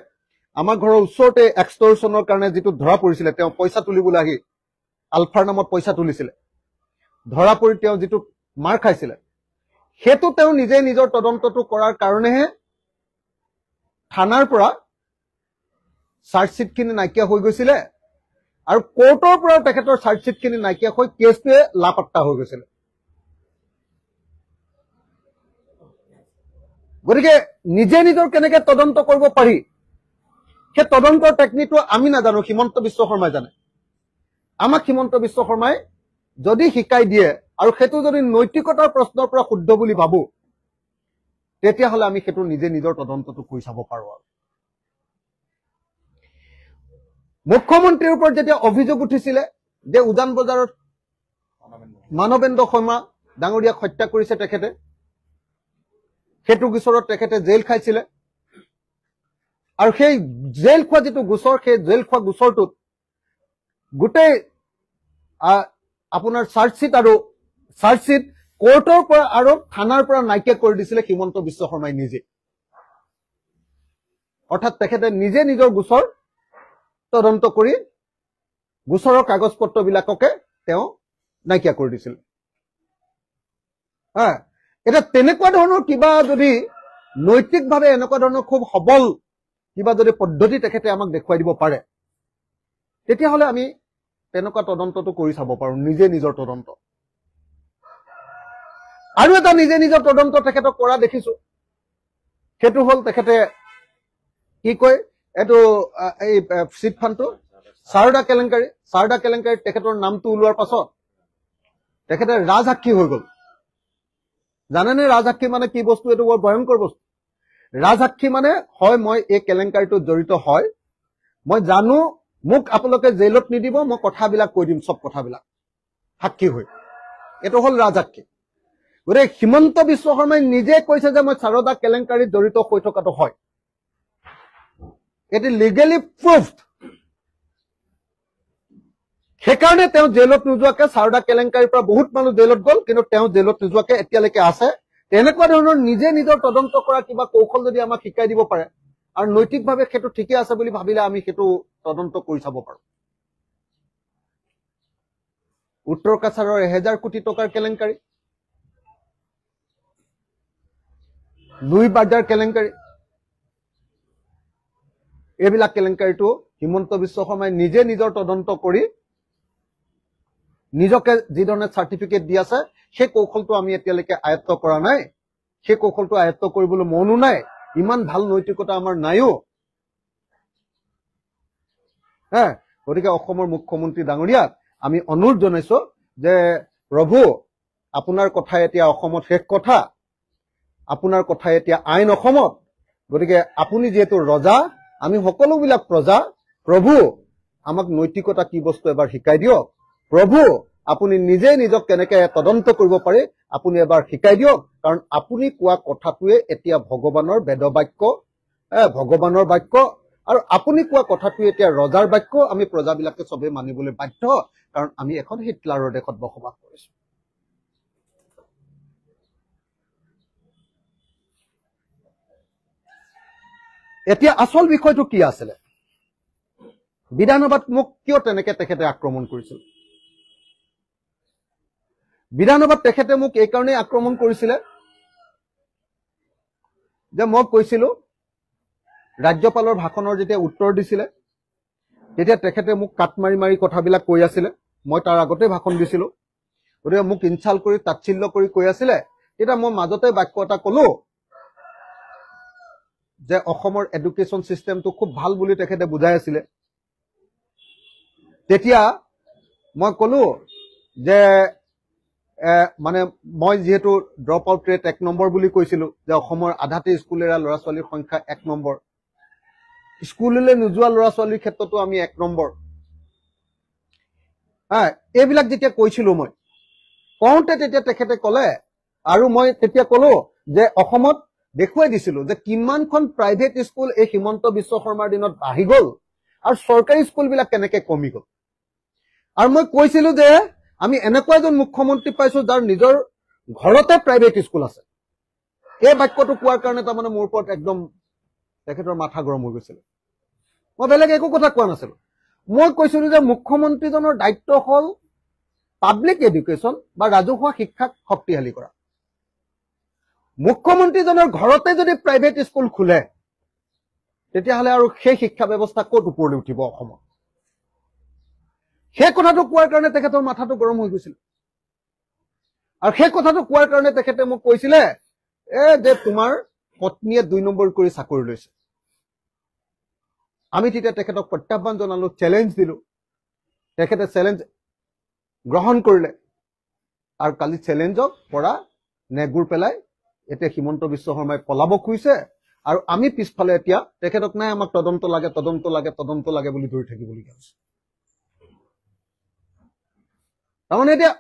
Speaker 1: আমাৰ ঘৰৰ ওচৰতে এক্সটৰশ্যনৰ কাৰণে যিটো ধৰা পৰিছিলে তেওঁ পইচা তুলিবলৈ আহি আলফাৰ নামত পইচা তুলিছিলে ধৰা পৰি তেওঁ যিটো মাৰ খাইছিলে সেইটো তেওঁ নিজে নিজৰ তদন্তটো কৰাৰ কাৰণেহে থানাৰ পৰা চাৰ্জশ্বিটখিনি নাইকিয়া হৈ গৈছিলে আৰু কোৰ্টৰ পৰা তেখেতৰ চাৰ্জশ্বিটখিনি নাইকিয়া হৈ কেছটোৱে লাপাত্তা হৈ গৈছিলে গতিকে নিজে নিজৰ কেনেকে তদন্ত কৰিব পাৰি সেই তদন্তৰ টেকনিকটো আমি নাজানো হিমন্ত বিশ্ব শৰ্মাই জানে আমাক হিমন্ত বিশ্ব শৰ্মাই যদি শিকাই দিয়ে আৰু সেইটো যদি নৈতিকতাৰ প্ৰশ্নৰ পৰা শুদ্ধ বুলি ভাবো তেতিয়াহ'লে আমি সেইটো নিজে নিজৰ তদন্তটো কৰি চাব পাৰো আৰু মুখ্যমন্ত্ৰীৰ ওপৰত যেতিয়া অভিযোগ উঠিছিলে যে উজান বজাৰত মানৱেন্দ্ৰ শৰ্মা ডাঙৰীয়াক হত্যা কৰিছে তেখেতে সেইটো গোচৰত তেখেতে জেল খাইছিলে আৰু সেই জেল খোৱা যিটো গোচৰ সেই জেল খোৱা গোচৰটোত গোটেই আপোনাৰ চাৰ্জশ্বিট কোৰ্টৰ পৰা আৰু থানাৰ পৰা নাইকিয়া কৰি দিছিলে হিমন্ত বিশ্ব শৰ্মাই নিজে অৰ্থাৎ তেখেতে নিজে নিজৰ গোচৰ তদন্ত কৰি গোচৰৰ কাগজ পত্ৰবিলাককে তেওঁ নাইকিয়া কৰি দিছিল এটা তেনেকুৱা ধৰণৰ কিবা যদি নৈতিকভাৱে এনেকুৱা ধৰণৰ খুব সবল কিবা যদি পদ্ধতি তেখেতে আমাক দেখুৱাই দিব পাৰে তেতিয়াহ'লে আমি তেনেকুৱা তদন্তটো কৰি চাব পাৰো নিজে নিজৰ তদন্ত আৰু এটা নিজে নিজৰ তদন্ত তেখেতক কৰা দেখিছো সেইটো হ'ল তেখেতে কি কয় এইটো এই চিট ফাণ্ডটো সাৰদা কেলেংকাৰী তেখেতৰ নামটো ওলোৱাৰ পাছত তেখেতে ৰাজসাক্ষী হৈ গ'ল জানেনে ৰাজসাক্ষী মানে কি বস্তু এইটো বৰ ভয়ংকৰ বস্তু ৰাজসাক্ষী মানে হয় মই এই কেলেংকাৰীটোত জড়িত হয় মই জানো মোক আপোনালোকে জেলত নিদিব মই কথাবিলাক কৈ দিম সব কথাবিলাক সাক্ষী হৈ এইটো হ'ল ৰাজসাক্ষী গতিকে হিমন্ত বিশ্ব শৰ্মাই নিজে কৈছে যে মই সাৰদা কেলেংকাৰীত জড়িত হৈ থকাটো হয় এটি লিগেলি প্ৰুভড সেইকাৰণে তেওঁ জেলত নোযোৱাকে সাৰদা কেলেংকাৰীৰ পৰা বহুত মানুহ জেলত গ'ল কিন্তু তেওঁ জেলত নোযোৱাকে এতিয়ালৈকে আছে তেনেকুৱা ধৰণৰ নিজে নিজৰ তদন্ত কৰা কিবা কৌশল যদি আমাক শিকাই দিব পাৰে আৰু নৈতিকভাৱে সেইটো ঠিকে আছে বুলি ভাবিলে আমি সেইটো তদন্ত কৰি চাব পাৰো উত্তৰ কাছাৰৰ 1000 কোটি টকাৰ কেলেংকাৰী লুই বাজাৰ কেলেংকাৰী এইবিলাক কেলেংকাৰীটো হিমন্ত বিশ্ব শৰ্মাই নিজে নিজৰ তদন্ত কৰি নিজকে যি ধৰণে চাৰ্টিফিকেট দি আছে সেই কৌশলটো আমি এতিয়ালৈকে আয়ত্ত কৰা নাই সেই কৌশলটো আয়ত্ত কৰিবলৈ মনো নাই ইমান ভাল নৈতিকতা আমাৰ নাইও গতিকে অসমৰ মুখ্যমন্ত্ৰী ডাঙৰীয়াক আমি অনুৰোধ জনাইছো যে প্ৰভু আপোনাৰ কথা এতিয়া অসমত শেষ কথা আপোনাৰ কথা এতিয়া আইন অসমত গতিকে আপুনি যেহেতু ৰজা আমি সকলোবিলাক প্ৰজা প্ৰভু আমাক নৈতিকতা কি বস্তু এবাৰ শিকাই দিয়ক প্ৰভু আপুনি নিজে নিজক কেনেকে তদন্ত কৰিব পাৰে আপুনি এবাৰ শিকাই দিয়ক কাৰণ আপুনি কোৱা কথাটোৱে এতিয়া ভগৱানৰ বেদবাক্য ভগৱানৰ বাক্য আৰু আপুনি কোৱা কথাটোৱে এতিয়া ৰজাৰ বাক্য আমি প্ৰজাবিলাকে সবে মানিবলৈ বাধ্য কাৰণ আমি এখন হিটলাৰৰ দেশত বসবাস কৰিছো এতিয়া আসল বিষয়টো কি আছিল বিধানসভাত মোক কিয় তেনেকে তেখেতে আক্ৰমণ কৰিছিল বিধানসভাত তেখেতে মোক এই কাৰণে আক্ৰমণ কৰিছিল যে মই কৈছিলো ৰাজ্যপালৰ ভাষণৰ যেতিয়া উত্তৰ দিছিল তেতিয়া তেখেতে মোক কাট মাৰি মাৰি কথাবিলাক কৈ আছিল মই তাৰ আগতে ভাষণ দিছিলো গতিকে মোক ইনচাল্ট কৰি তাচ্ছিল্য কৰি কৈ আছিল তেতিয়া মই মাজতে বাক্য এটা কলো যে অসমৰ এডুকেশ্যন সিস্টেমটো খুব ভাল বুলি তেখেতে বুজাই আছিল তেতিয়া মই কলো যে মানে মই যেহেতু ড্ৰপ আউট ৰেট 1 নম্বৰ বুলি কৈছিলো যে অসমৰ আধাতে স্কুল এৰা ল'ৰা ছোৱালীৰ সংখ্যা 1 নম্বৰ স্কুললৈ নোযোৱা ল'ৰা ছোৱালীৰ ক্ষেত্ৰতো আমি 1 নম্বৰ এইবিলাক যেতিয়া কৈছিলো মই কওঁতে তেতিয়া তেখেতে ক'লে আৰু মই তেতিয়া কলো যে অসমত দেখুৱাই দিছিলো যে কিমানখন প্ৰাইভেট স্কুল এই হিমন্ত বিশ্ব শৰ্মাৰ দিনত বাঢ়ি গ'ল আৰু চৰকাৰী স্কুলবিলাক কেনেকে কমি গ'ল আৰু মই কৈছিলো যে আমি এনেকুৱা এজন মুখ্যমন্ত্ৰী পাইছো যাৰ নিজৰ ঘৰতে প্ৰাইভেট স্কুল আছে এই বাক্যটো কোৱাৰ কাৰণে তাৰমানে মোৰ ওপৰত একদম তেখেতৰ মাথা গৰম হৈ গৈছিল মই বেলেগ একো কথা কোৱা নাছিলো মই কৈছিলো যে মুখ্যমন্ত্ৰীজনৰ দায়িত্ব হ'ল পাব্লিক এডুকেশ্যন বা ৰাজহুৱা শিক্ষাক শক্তিশালী কৰা মুখ্যমন্ত্ৰীজনৰ ঘৰতে যদি প্ৰাইভেট স্কুল খোলে তেতিয়াহ'লে আৰু সেই শিক্ষা ব্যৱস্থা ক'ত ওপৰলৈ উঠিব অসমত সেই কথাটো কোৱাৰ কাৰণে তেখেতৰ মাথাটো গৰম হৈ গৈছিল আৰু সেই কথাটো কোৱাৰ কাৰণে তেখেতে মোক কৈছিলে যে তোমাৰ পত্নীয়ে 2 নম্বৰ কৰি চাকৰি লৈছে আমি তেতিয়া তেখেতক প্ৰত্যাহ্বান জনালো চ্যালেঞ্জ দিলো তেখেতে চ্যালেঞ্জ গ্ৰহণ কৰিলে আৰু কালি চ্যালেঞ্জক পৰা নেগুৰ পেলাই এতিয়া হিমন্ত বিশ্ব শৰ্মাই পলাব খুজিছে আৰু আমি পিছফালে এতিয়া তেখেতক নাই আমাক তদন্ত লাগে বুলি ধৰি থাকিবলগীয়া হৈছে তাৰমানে এতিয়া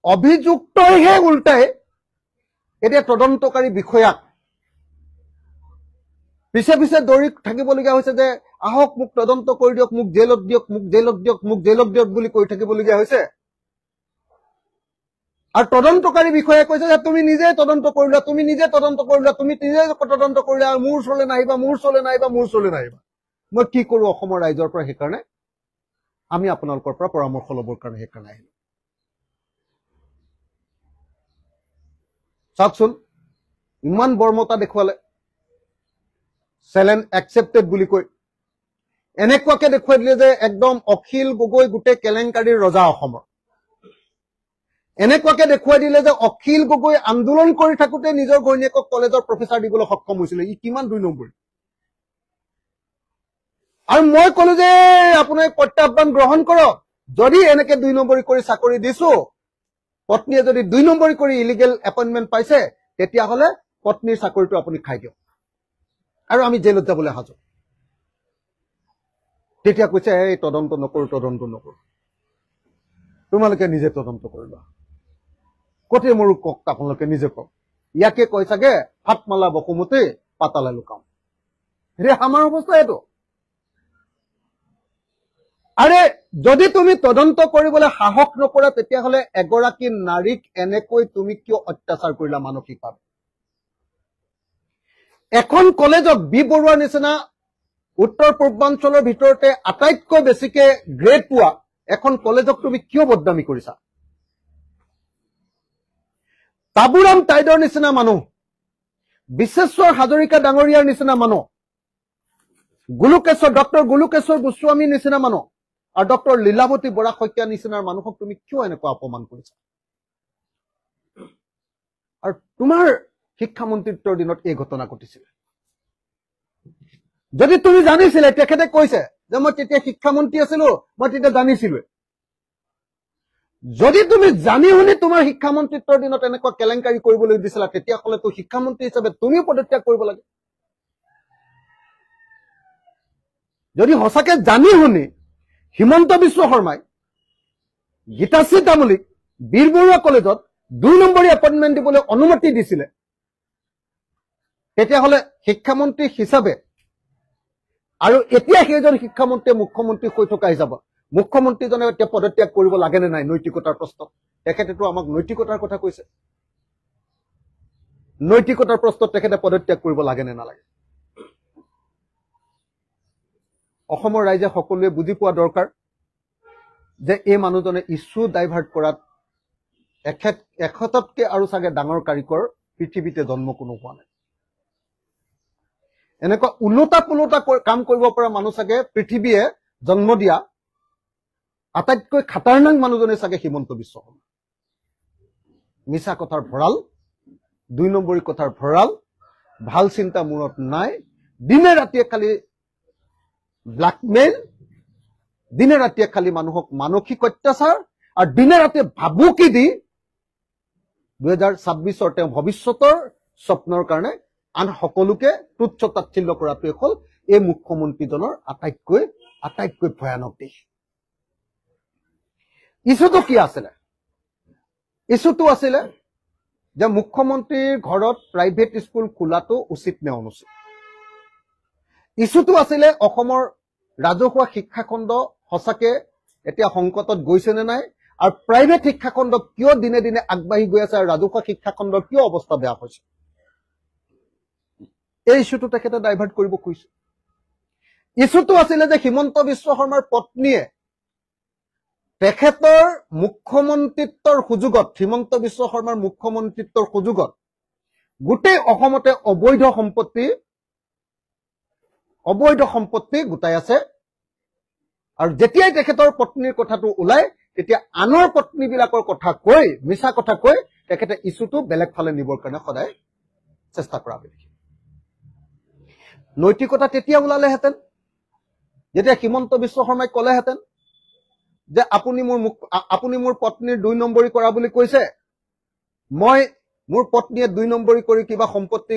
Speaker 1: অভিযুক্তইহে উল্টাই এতিয়া তদন্তকাৰী বিষয়াক পিছে পিছে দৌৰি থাকিবলগীয়া হৈছে যে আহক মোক তদন্ত কৰি দিয়ক মোক জেলত দিয়ক বুলি কৈ থাকিবলগীয়া হৈছে আৰু তদন্তকাৰী বিষয়াই কৈছে যে তুমি নিজে তদন্ত কৰিলা তুমি নিজে তদন্ত কৰিলা মোৰ ওচৰলৈ নাহিবা মই কি কৰো অসমৰ ৰাইজৰ পৰা সেইকাৰণে আমি আপোনালোকৰ পৰা পৰামৰ্শ ল'বৰ কাৰণে সেইকাৰণে আহিলো চাওকচোন ইমান বৰ্মতা দেখুৱালে চেলেঞ্জ একচেপ্টেড বুলি কৈ এনেকুৱাকে দেখুৱাই দিলে যে একদম অখিল গগৈ গোটেই কেলেংকাৰীৰ ৰজা অসমৰ এনেকুৱাকে দেখুৱাই দিলে যে অখিল গগৈ আন্দোলন কৰি থাকোতে নিজৰ ঘৈণীয়েকক কলেজৰ প্ৰফেচাৰ দিবলৈ সক্ষম হৈছিল ই কিমান 2 নম্বৰী আৰু মই কলো যে আপুনি প্ৰত্যাহ্বান গ্ৰহণ কৰক যদি এনেকে 2 নম্বৰী কৰি চাকৰি দিছো পত্নীয়ে যদি 2 নম্বৰী কৰি ইলিগেল এপইন্টমেন্ট পাইছে তেতিয়া হলে পত্নীৰ চাকৰিটো আপুনি খাই দিয়ক আৰু আমি জেলত যাবলৈ হাজু তেতিয়া কৈছে এই তদন্ত নকৰো তোমালোকে নিজে তদন্ত কৰিবা কতে মোৰ কক আপোনালোকে নিজে কক ইয়াকে কৈ চাগে হাতমালা বসুমতী পাতালে লুকাম ৰে আমাৰ অৱস্থা এইটো আৰে যদি তুমি তদন্ত কৰিবলৈ সাহস নকৰা তেতিয়া হলে এগৰাকী নাৰীক এনেকৈ তুমি কিয় অত্যাচাৰ কৰিলা মানসিকভাৱে এখন কলেজত বি বৰুৱাৰ নিচিনা উত্তৰ পূৰ্বাঞ্চলৰ ভিতৰতে আটাইতকৈ বেছিকে গ্ৰেড পোৱা এখন কলেজক তুমি কিয় বদনামি কৰিছা তাবুৰাম টাইডৰ নিচিনা মানুহ বিশ্বেশ্বৰ হাজৰিকা ডাঙৰীয়াৰ নিচিনা মানুহ ডক্টৰ গুলুকেশ্বৰ গোস্বামীৰ নিচিনা মানুহ আৰু ডক্টৰ লীলাৱতী বৰা শইকীয়া নিচিনাৰ মানুহক তুমি কিয় এনেকুৱা অপমান কৰিছা আৰু তোমাৰ শিক্ষামন্ত্ৰীত্বৰ দিনত এই ঘটনা ঘটিছিল যদি তুমি জানিছিলে তেখেতে কৈছে যে মই তেতিয়া শিক্ষামন্ত্ৰী আছিলো মই তেতিয়া জানিছিলো যদি তুমি জানি শুনি তোমাৰ শিক্ষামন্ত্ৰীত্বৰ দিনত এনেকুৱা কেলেংকাৰী কৰিবলৈ দিছিলা তেতিয়া হলে তো শিক্ষামন্ত্ৰী হিচাপে তুমি পদত্যাগ কৰিব লাগে যদি হসাকে জানি শুনি হিমন্ত বিশ্ব শৰ্মাই গীতাশ্ৰী তামুলীক বীৰ বৰুৱা কলেজত 2 নম্বৰী এপইন্টমেন্ট দিবলৈ অনুমতি দিছিলে তেতিয়া হলে শিক্ষামন্ত্ৰী হিচাপে আৰু এতিয়া সেইজন শিক্ষামন্ত্ৰীয়ে মুখ্যমন্ত্ৰী হৈ থকা হিচাপত মুখ্যমন্ত্ৰীজনে এতিয়া পদত্যাগ কৰিব লাগে নে নাই নৈতিকতাৰ প্ৰশ্নত তেখেতেতো আমাক নৈতিকতাৰ কথা কৈছে নৈতিকতাৰ প্ৰশ্নত তেখেতে পদত্যাগ কৰিব লাগে নে নালাগে অসমৰ ৰাইজে সকলোৱে বুজি পোৱা দৰকাৰ যে এই মানুহজনে ইস্যু ডাইভাৰ্ট কৰাত এখততকে আৰু চাগে ডাঙৰ কাৰিকৰ পৃথিৱীতে জন্ম কোনো হোৱা নাই এনেকুৱা উলটা পুলটা কাম কৰিব পৰা মানুহ চাগে পৃথিৱীয়ে জন্ম দিয়া আটাইতকৈ খাতাৰনাক মানুহজনে চাগে হিমন্ত বিশ্ব শৰ্মা মিছা কথাৰ ভঁৰাল 2 নম্বৰী কথাৰ ভঁৰাল ভাল চিন্তা মূৰত নাই দিনে ৰাতিয়ে খালি ব্ল্যাকমেইল দিনে ৰাতিয়ে খালি মানুহক মানসিক অত্যাচাৰ আৰু দিনে ৰাতিয়ে ভাবুকি দি 2026 তেওঁ ভৱিষ্যতৰ স্বপ্নৰ কাৰণে আন সকলোকে তুচ্ছ তাচ্ছিল্য কৰাটোৱে হ'ল এই মুখ্যমন্ত্ৰীজনৰ আটাইতকৈ ভয়ানক দিশ ইছুটো কি আছিলে ইছুটো আছিলে যে মুখ্যমন্ত্ৰীৰ ঘৰত প্ৰাইভেট স্কুল খোলাটো উচিত নে অনুচিত ইছুটো আছিলে অসমৰ ৰাজহুৱা শিক্ষাখণ্ড সঁচাকে এতিয়া সংকটত গৈছে নে নাই আৰু প্ৰাইভেট শিক্ষাখণ্ড কিয় দিনে দিনে আগবাঢ়ি গৈ আছে আৰু ৰাজহুৱা শিক্ষাখণ্ডৰ কিয় অৱস্থা বেয়া হৈছে এই ইছুটো তেখেতে ডাইভাৰ্ট কৰিব খুজিছে ইছুটো আছিলে যে হিমন্ত বিশ্ব শৰ্মাৰ পত্নীয়ে তেখেতৰ মুখ্যমন্ত্ৰীত্বৰ সুযোগত হিমন্ত বিশ্ব শৰ্মাৰ মুখ্যমন্ত্ৰীত্বৰ সুযোগত গোটেই অসমতে অবৈধ সম্পত্তি গোটাই আছে আৰু যেতিয়াই তেখেতৰ পত্নীৰ কথাটো ওলাই তেতিয়া আনৰ পত্নীবিলাকৰ কথা কৈ মিছা কথা কৈ তেখেতে ইছুটো বেলেগ ফালে নিবৰ কাৰণে সদায় চেষ্টা কৰা দেখি নৈতিকতা তেতিয়া ওলালেহেঁতেন যেতিয়া হিমন্ত বিশ্ব শৰ্মাই ক'লেহেঁতেন যে আপুনি মোৰ পত্নীৰ 2 নম্বৰী কৰা বুলি কৈছে মই মোৰ পত্নীয়ে 2 নম্বৰী কৰি কিবা সম্পত্তি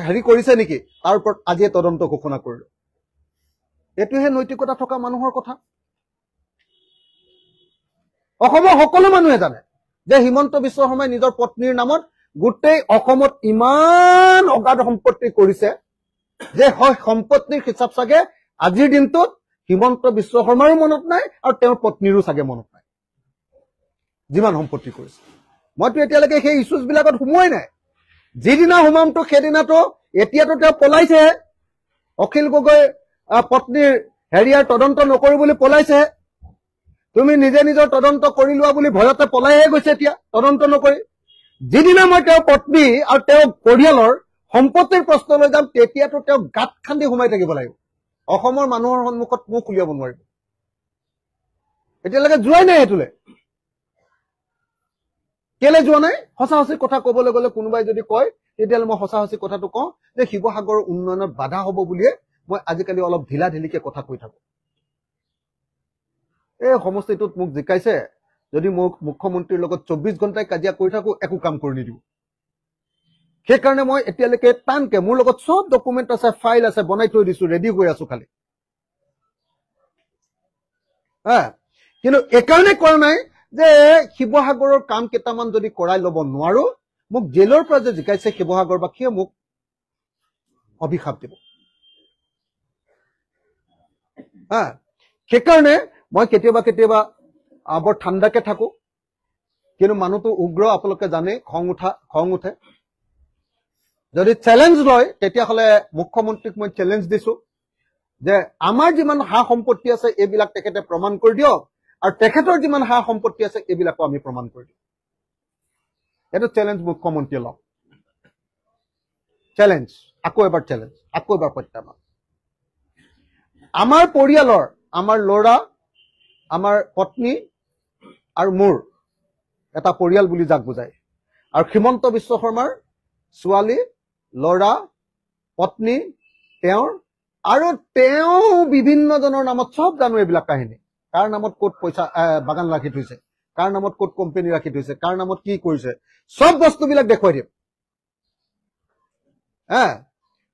Speaker 1: হেৰি কৰিছে নেকি তাৰ ওপৰত আজি তদন্ত ঘোষণা কৰিলো এটোহে নৈতিকতা থকা মানুহৰ কথা অসমৰ সকলো মানুহে জানে যে হিমন্ত বিশ্ব শৰ্মাই নিজৰ পত্নীৰ নামত গোটেই অসমত ইমান অগাধ সম্পত্তি কৰিছে যে হয় সম্পত্তিৰ হিচাপ চাগে আজিৰ দিনটোত হিমন্ত বিশ্ব শৰ্মাৰো মনত নাই আৰু তেওঁৰ পত্নীৰো চাগে মনত নাই যিমান সম্পত্তি কৰিছে মইতো এতিয়ালৈকে সেই ইছ্যুজ বিলাকত সোমোৱাই নাই যিদিনা সোমামতো সেইদিনাতো এতিয়াতো তেওঁ পলাইছে অখিল গগৈ পত্নীৰ হেৰিয়াৰ তদন্ত নকৰি বুলি পলাইছে তুমি নিজে নিজৰ তদন্ত কৰি লোৱা বুলি ভয়তে পলাইহে গৈছে এতিয়া তদন্ত নকৰি যিদিনা মই তেওঁৰ পত্নী আৰু তেওঁৰ পৰিয়ালৰ সম্পত্তিৰ প্ৰশ্নলৈ যাম তেতিয়াতো তেওঁ গাঁত খান্দি সোমাই থাকিব লাগিব অসমৰ মানুহৰ সন্মুখত মুখ উলিয়াব নোৱাৰিব এতিয়ালৈকে যোৱাই নাই হেতুলে কেলে যোৱা নাই সঁচা সঁচি কথা ক'বলৈ গ'লে কোনোবাই যদি কয় তেতিয়ালে মই সঁচা সঁচি কথাটো কওঁ যে শিৱসাগৰৰ উন্নয়নত বাধা হ'ব বুলিয়ে মই আজিকালি অলপ ঢিলা ঢিলিকে কথা কৈ থাকো এই সমষ্টিটোত মোক জিকাইছে যদি মোক মুখ্যমন্ত্ৰীৰ লগত 24 ঘণ্টাই কাজিয়া কৰি থাকো একো কাম কৰি নিদিও সেইকাৰণে মই এতিয়ালৈকে টানকে মোৰ লগত সব ডকুমেণ্ট আছে ফাইল আছে বনাই থৈ দিছো ৰেডি হৈ আছো খালি কিন্তু একাৰণে কৰা নাই যে শিৱসাগৰৰ কাম কেইটামান যদি কৰাই ল'ব নোৱাৰো মোক জেলৰ পৰা যে জিকাইছে শিৱসাগৰবাসীয়ে মোক অভিশাপ দিব সেইকাৰণে মই কেতিয়াবা কেতিয়াবা বৰ ঠাণ্ডাকে থাকো কিন্তু মানুহটো উগ্ৰ আপোনালোকে জানে খং উঠে যদি চ্যালেঞ্জ লয় তেতিয়াহ'লে মুখ্যমন্ত্ৰীক মই চ্যালেঞ্জ দিছো যে আমাৰ যিমান হা সম্পত্তি আছে এইবিলাক তেখেতে প্ৰমাণ কৰি দিয়ক আৰু তেখেতৰ যিমান হা সম্পত্তি আছে এইবিলাকো আমি প্ৰমাণ কৰি দিম এটা চ্যালেঞ্জ মুখ্যমন্ত্ৰীয়ে লওক চ্যালেঞ্জ আকৌ এবাৰ প্ৰত্যাহ্বান আমাৰ পৰিয়ালৰ আমাৰ ল'ৰা আমাৰ পত্নী আৰু মোৰ এটা পৰিয়াল বুলি যাক বুজায় আৰু হিমন্ত বিশ্ব শৰ্মাৰ ছোৱালী ল'ৰা পত্নী তেওঁৰ আৰু তেওঁ বিভিন্ন জনৰ নামত সব জানো এইবিলাক কাহিনী কাৰ নামত ক'ত পইচা বাগান ৰাখি থৈছে কাৰ নামত ক'ত কোম্পানী ৰাখি থৈছে কাৰ নামত কি কৰিছে সব বস্তুবিলাক দেখুৱাই দিম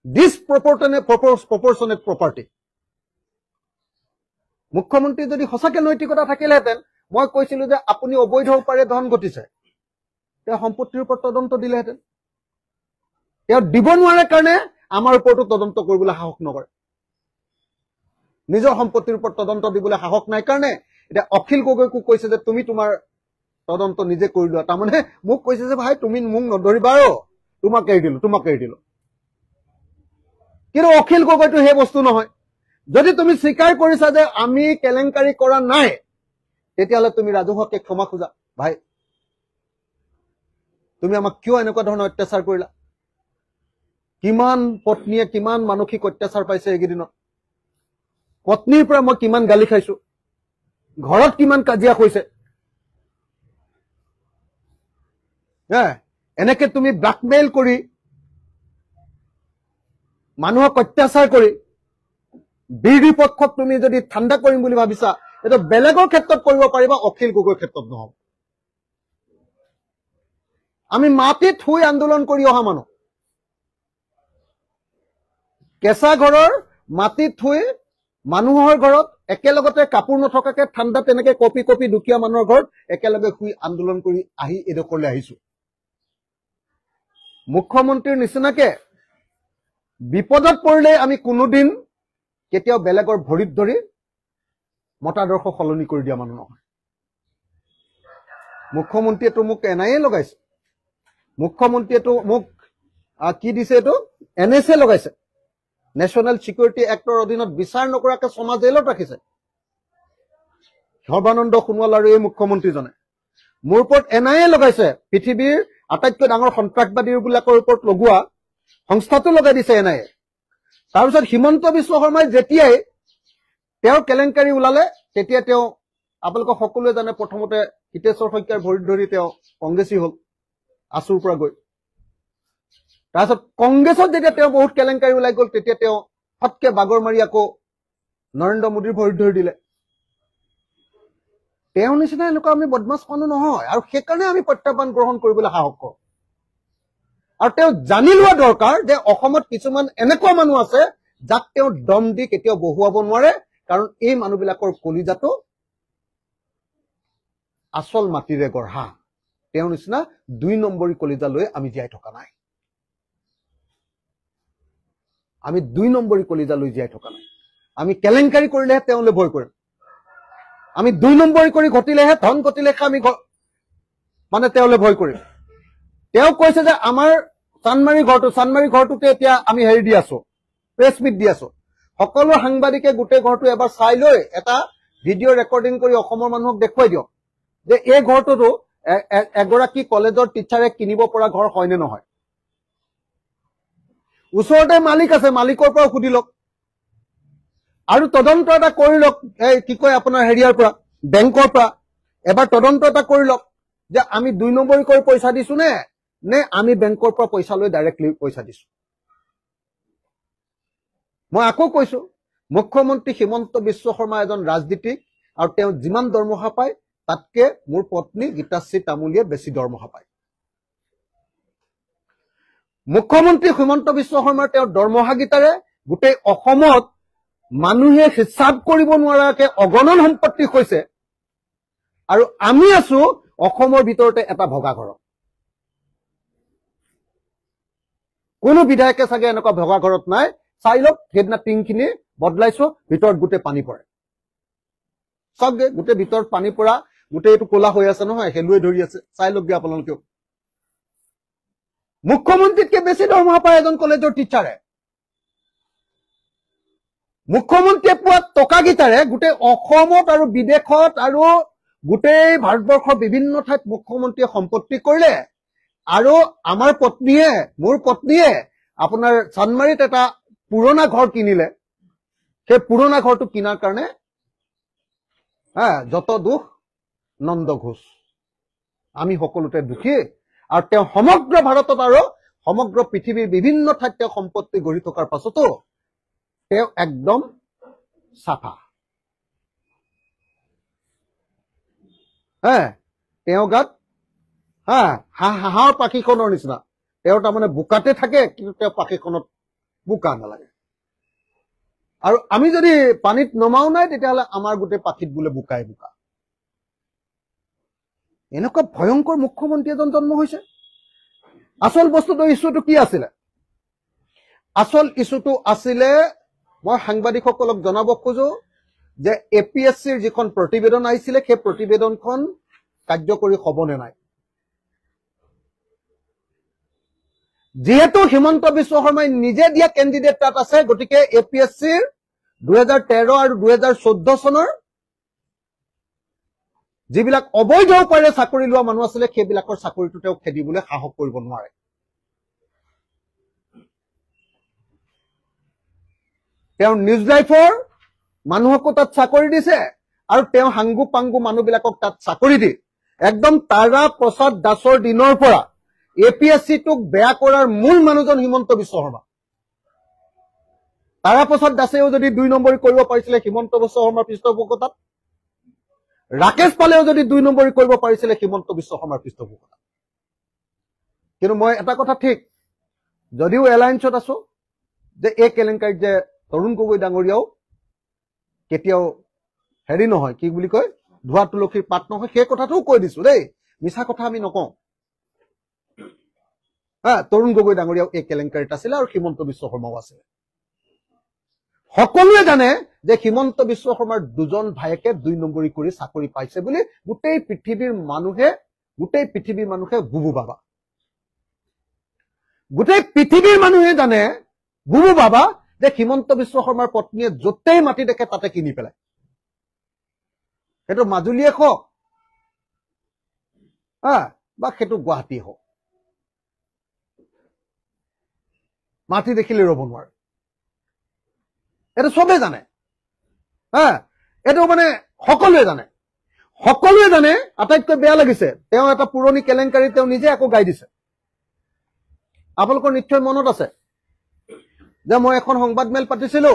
Speaker 1: disproportionate property মুখ্যমন্ত্ৰী যদি সঁচাকে নৈতিকতা থাকিলেহেঁতেন মই কৈছিলো যে আপুনি অবৈধ উপায়েৰে ধন ঘটিছে তেওঁ সম্পত্তিৰ ওপৰত তদন্ত দিলেহেঁতেন তেওঁ দিব নোৱাৰে কাৰণে আমাৰ ওপৰতো তদন্ত কৰিবলৈ সাহস নকৰে নিজৰ সম্পত্তিৰ ওপৰত তদন্ত দিবলৈ সাহস নাই কাৰণে এতিয়া অখিল গগৈকো কৈছে যে তুমি তোমাৰ তদন্ত নিজে কৰি লোৱা তাৰমানে মোক কৈছে যে ভাই তুমি মোক নধৰিবা তোমাক এৰি দিলো কিন্তু অখিল গগৈটো সেই বস্তু নহয় যদি তুমি স্বীকাৰ কৰিছা যে আমি কেলেংকাৰী কৰা নাই তেতিয়াহ'লে তুমি ৰাজহুৱাকে ক্ষমা খোজা ভাই তুমি আমাক কিয় এনেকুৱা ধৰণৰ অত্যাচাৰ কৰিলা কিমান পত্নীয়ে কিমান মানসিক অত্যাচাৰ পাইছে এইকেইদিনত পত্নীৰ পৰা মই কিমান গালি খাইছো ঘৰত কিমান কাজিয়া হৈছে এনেকে তুমি ব্লাকমেইল কৰি মানুহক অত্যাচাৰ কৰি বিৰোধী পক্ষক তুমি যদি ঠাণ্ডা কৰিম বুলি ভাবিছা এটা বেলেগৰ ক্ষেত্ৰত কৰিব পাৰিবা অখিল গগৈৰ ক্ষেত্ৰত নহব আমি মাটিত শুই আন্দোলন কৰি অহা মানুহ কেঁচা ঘৰৰ মাটিত শুই মানুহৰ ঘৰত একেলগতে কাপোৰ নথকাকে ঠাণ্ডা তেনেকে কপি কপি দুখীয়া মানুহৰ ঘৰত একেলগে শুই আন্দোলন কৰি আহি এডোখৰলৈ আহিছো মুখ্যমন্ত্ৰীৰ নিচিনাকে বিপদত পৰিলে আমি কোনোদিন কেতিয়াও বেলেগৰ ভৰিত ধৰি মতাদৰ্শ সলনি কৰি দিয়া মানুহ নহয় মুখ্যমন্ত্ৰীয়েতো মোক এনআইএ লগাইছে মুখ্যমন্ত্ৰীয়েতো মোক কি দিছে এইটো এনএছএ লগাইছে নেশ্যনেল চিকিউৰিটি এক্টৰ অধীনত বিচাৰ নকৰাকে সমাজ জেলত ৰাখিছে সৰ্বানন্দ সোণোৱাল আৰু এই মুখ্যমন্ত্ৰীজনে মোৰ ওপৰত এনআইএ লগাইছে পৃথিৱীৰ আটাইতকৈ ডাঙৰ সন্ত্ৰাসবাদীবিলাকৰ ওপৰত লগোৱা সংস্থাটো লগাই দিছে এনআইএ তাৰপিছত হিমন্ত বিশ্ব শৰ্মাই যেতিয়াই তেওঁৰ কেলেংকাৰী ওলালে তেতিয়া তেওঁ আপোনালোকক সকলোৱে জানে প্ৰথমতে হিতেশ্বৰ শইকীয়াৰ ভৰিত ধৰি তেওঁ কংগ্ৰেছী হ'ল আছুৰ পৰা গৈ তাৰপিছত কংগ্ৰেছত যেতিয়া তেওঁ বহুত কেলেংকাৰী ওলাই গ'ল তেতিয়া তেওঁ ফটকে বাগৰ মাৰি আকৌ নৰেন্দ্ৰ মোদীৰ ভৰিত ধৰি দিলে তেওঁ নিচিনা এনেকুৱা আমি বদমাছ মানুহ নহয় আৰু সেইকাৰণে আমি প্ৰত্যাহ্বান গ্ৰহণ কৰিবলৈ সাহস কৰোঁ আৰু তেওঁ জানি লোৱা দৰকাৰ যে অসমত কিছুমান এনেকুৱা মানুহ আছে যাক তেওঁ দম দি কেতিয়াও বহুৱাব নোৱাৰে কাৰণ এই মানুহবিলাকৰ কলিজাটো আচল মাটিৰে গঢ়া তেওঁৰ নিচিনা 2 নম্বৰী কলিজা লৈ আমি জীয়াই থকা নাই আমি 2 নম্বৰী কলিজা লৈ জীয়াই থকা নাই আমি কেলেংকাৰী কৰিলেহে তেওঁলৈ ভয় কৰিম আমি 2 নম্বৰী কৰি ঘটিলেহে ধন ঘটিলেহে আমি মানে তেওঁলৈ ভয় কৰিম তেওঁ কৈছে যে আমাৰ চানমাৰী ঘৰটোতে এতিয়া আমি হেৰি দি আছো প্ৰেছ মিট দি আছো সকলো সাংবাদিকে গোটেই ঘৰটো এবাৰ চাই লৈ এটা ভিডিঅ' ৰেকৰ্ডিং কৰি অসমৰ মানুহক দেখুৱাই দিয়ক যে এই ঘৰটোতো এগৰাকী কলেজৰ টিচাৰে কিনিব পৰা ঘৰ হয় নে নহয় ওচৰতে মালিক আছে, মালিকৰ পৰা সুধি লওক আৰু তদন্ত এটা কৰি লওক। এই কি কয় আপোনাৰ হেৰিয়াৰ পৰা, বেংকৰ পৰা এবাৰ তদন্ত এটা কৰি লওক যে আমি 2 নম্বৰী কৰি পইচা দিছো নে আমি বেংকৰ পৰা পইচা লৈ ডাইৰেক্টলি পইচা দিছো। মই আকৌ কৈছো, মুখ্যমন্ত্ৰী হিমন্ত বিশ্ব শৰ্মা এজন ৰাজনীতিক আৰু তেওঁ যিমান দৰমহা পায় তাতকে মোৰ পত্নী গীতাশ্ৰী তামুলীয়ে বেছি দৰমহা পায়। মুখ্যমন্ত্ৰী হিমন্ত বিশ্ব শৰ্মাৰ তেওঁৰ দৰমহাকেইটাৰে গোটেই অসমত মানুহে হিচাপ কৰিব নোৱাৰাকে অগণন সম্পত্তি হৈছে আৰু আমি আছো অসমৰ ভিতৰতে এটা ভগা ঘৰত। কোনো বিধায়কে চাগে এনেকুৱা ভগা ঘৰত নাই। চাই লওক, সেইদিনা টিংখিনি বদলাইছো, ভিতৰত গোটেই পানী পৰে। চাওকগে, গোটেই ভিতৰত পানী পৰা, গোটেই এইটো ক'লা হৈ আছে নহয়, শেলুৱে ধৰি আছে। চাই লওকগে আপোনালোকেও। মুখ্যমন্ত্ৰীতকে বেছি দৰমহা পায় এজন কলেজৰ টিচাৰে। মুখ্যমন্ত্ৰীয়ে পোৱা টকাকেইটাৰে গোটেই অসমত আৰু বিদেশত আৰু গোটেই ভাৰতবৰ্ষৰ বিভিন্ন ঠাইত মুখ্যমন্ত্ৰীয়ে সম্পত্তি কৰিলে আৰু আমাৰ পত্নীয়ে, মোৰ পত্নীয়ে আপোনাৰ চানমাৰীত এটা পুৰণা ঘৰ কিনিলে। সেই পুৰণা ঘৰটো কিনাৰ কাৰণে যত দুখ নন্দ ঘোষ, আমি সকলোতে দুখী। আৰু তেওঁ সমগ্ৰ ভাৰতত আৰু সমগ্ৰ পৃথিৱীৰ বিভিন্ন ঠাইত তেওঁ সম্পত্তি গঢ়ি থকাৰ পাছতো তেওঁ একদম চাফা। তেওঁ গাত হাঁহৰ পাখিখনৰ নিচিনা, তেওঁ তাৰমানে বোকাতে থাকে, কিন্তু তেওঁ পাখিখনত বোকা নালাগে। আৰু আমি যদি পানীত নমাও নাই, তেতিয়াহ'লে আমাৰ গোটেই পাখিত বোলে বোকাই বোকা। এনেকুৱা ভয়ংকৰ মুখ্যমন্ত্ৰী এজন জন্ম হৈছে। আচল বস্তুটো, ইছ্যুটো কি আছিলে? আচল ইছ্যুটো আছিলে, মই সাংবাদিকসকলক জনাব খোজো যে APSCৰ যিখন প্ৰতিবেদন আহিছিলে, সেই প্ৰতিবেদনখন কাৰ্যকৰী হ'বনে নাই। যিহেতু হিমন্ত বিশ্ব শৰ্মাই নিজে দিয়া কেণ্ডিডেট তাত আছে, গতিকে APSCৰ 2013 আৰু 2014 চনৰ যিবিলাক অবৈধ উপায়েৰে চাকৰি লোৱা মানুহ আছিলে, সেইবিলাকৰ চাকৰিটো তেওঁ খেদিবলৈ সাহস কৰিব নোৱাৰে। তেওঁ নিউজ লাইফৰ মানুহকো তাত চাকৰি দিছে আৰু তেওঁ হাংগু পাংগু মানুহবিলাকক তাত চাকৰি দি একদম তাৰা প্ৰসাদ দাসৰ দিনৰ পৰা APSCটোক বেয়া কৰাৰ মূল মানুহজন হিমন্ত বিশ্ব শৰ্মা। তাৰা প্ৰসাদ দাসেও যদি 2 নম্বৰী কৰিব পাৰিছিলে হিমন্ত বিশ্ব শৰ্মাৰ পৃষ্ঠপোষকতাত, ৰাকেশ পালেও যদি 2 নম্বৰী কৰিব পাৰিছিলে হিমন্ত বিশ্ব শৰ্মাৰ পৃষ্ঠপোষকতাত। কিন্তু মই এটা কথা ঠিক, যদিও এলায়েন্সত আছো যে এই কেলেংকাৰীত যে তৰুণ গগৈ ডাঙৰীয়াও কেতিয়াও হেৰি নহয়, কি বুলি কয়, ধোৱা তুলসীৰ পাত নহয়, সেই কথাটোও কৈ দিছো দেই, মিছা কথা আমি নকওঁ। তৰুণ গগৈ ডাঙৰীয়াও এই কেলেংকাৰীত আছিলে আৰু হিমন্ত বিশ্ব শৰ্মাও আছিলে। সকলোৱে জানে যে হিমন্ত বিশ্ব শৰ্মাৰ 2জন ভায়েকে 2 নম্বৰী কৰি চাকৰি পাইছে বুলি গোটেই পৃথিৱীৰ মানুহে বুবু বাবা। গোটেই পৃথিৱীৰ মানুহে জানে বুবু বাবা যে হিমন্ত বিশ্ব শৰ্মাৰ পত্নীয়ে য'তেই মাটি দেখে তাতে কিনি পেলায়। সেইটো মাজুলীয়ে হওক বা সেইটো গুৱাহাটী হওক, মাটি দেখিলে ৰ'ব নোৱাৰে। এইটো চবেই জানে, এইটো মানে সকলোৱে জানে। আটাইতকৈ বেয়া লাগিছে, তেওঁ এটা পুৰণি কেলেংকাৰী তেওঁ নিজে আকৌ গাই দিছে। আপোনালোকৰ নিশ্চয় মনত আছে যে মই এখন সংবাদমেল পাতিছিলো,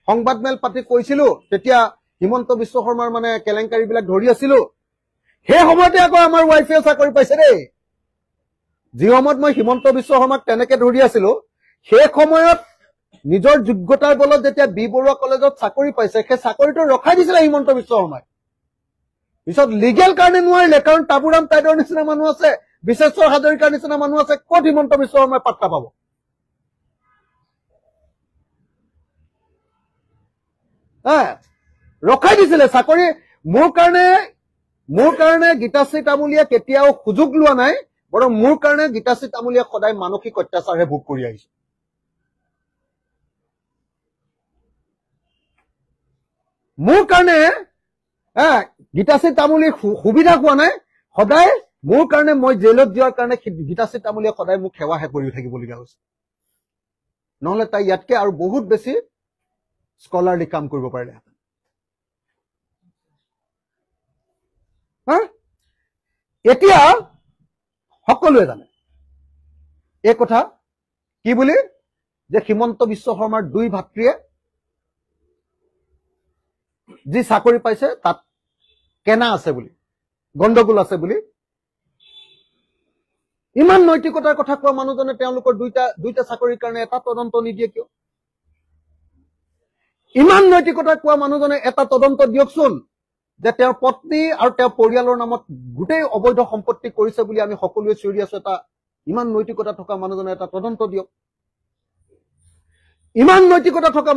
Speaker 1: সংবাদমেল পাতি কৈছিলো, তেতিয়া হিমন্ত বিশ্ব শৰ্মাৰ মানে কেলেংকাৰীবিলাক ধৰি আছিলো। সেই সময়তে আকৌ আমাৰ ৱাইফে চাকৰি পাইছে দেই। যি সময়ত মই হিমন্ত বিশ্ব শৰ্মাক তেনেকে ধৰি আছিলো, সেই সময়ত নিজৰ যোগ্যতাৰ বলত যেতিয়া বি বৰুৱা কলেজত চাকৰি পাইছে, সেই চাকৰিটো ৰখাই দিছিলে হিমন্ত বিশ্ব শৰ্মাই। পিছত লিগেল কাৰণে নোৱাৰিলে, কাৰণ তাবুৰাম টাইডৰ নিচিনা মানুহ আছে, বিশেশ্বৰ হাজৰিকাৰ নিচিনা মানুহ আছে, ক'ত হিমন্ত বিশ্ব শৰ্মাই পাত্তা পাব। ৰখাই দিছিলে চাকৰি। মোৰ কাৰণে গীতাশ্ৰী তামুলীয়ে কেতিয়াও সুযোগ লোৱা নাই, বৰং মোৰ কাৰণে গীতাশ্ৰী তামুলীয়ে সদায় মানসিক অত্যাচাৰহে ভোগ কৰি আহিছে। মোৰ কাৰণে গীতাশ্ৰী তামুলীৰ সুবিধা পোৱা নাই, সদায় মোৰ কাৰণে, মই জেলত যোৱাৰ কাৰণে গীতাশ্ৰী তামুলীয়ে সদায় মোক সেৱাহে কৰি থাকিবলগীয়া হৈছে। নহলে তাই ইয়াতকে আৰু বহুত বেছি স্কলাৰলি কাম কৰিব পাৰিলেহেঁতেন। এতিয়া সকলোৱে জানে এই কথা কি বুলি, যে হিমন্ত বিশ্ব শৰ্মাৰ 2 ভাতৃয়ে যি চাকৰি পাইছে তাত কেনা আছে বুলি, গণ্ডগোল আছে বুলি। ইমান নৈতিকতাৰ কথা কোৱা মানুহজনে তেওঁলোকৰ দুইটা চাকৰিৰ কাৰণে এটা তদন্ত নিদিয়ে কিয়? ইমান নৈতিকতা কোৱা মানুহজনে এটা তদন্ত দিয়কচোন, যে তেওঁৰ পত্নী আৰু তেওঁৰ পৰিয়ালৰ নামত গোটেই অবৈধ সম্পত্তি কৰিছে বুলি আমি সকলোৱে চিঞৰি আছো। এটা ইমান নৈতিকতা থকা মানুহজনে এটা তদন্ত দিয়ক। ইমান নৈতিকতা থকা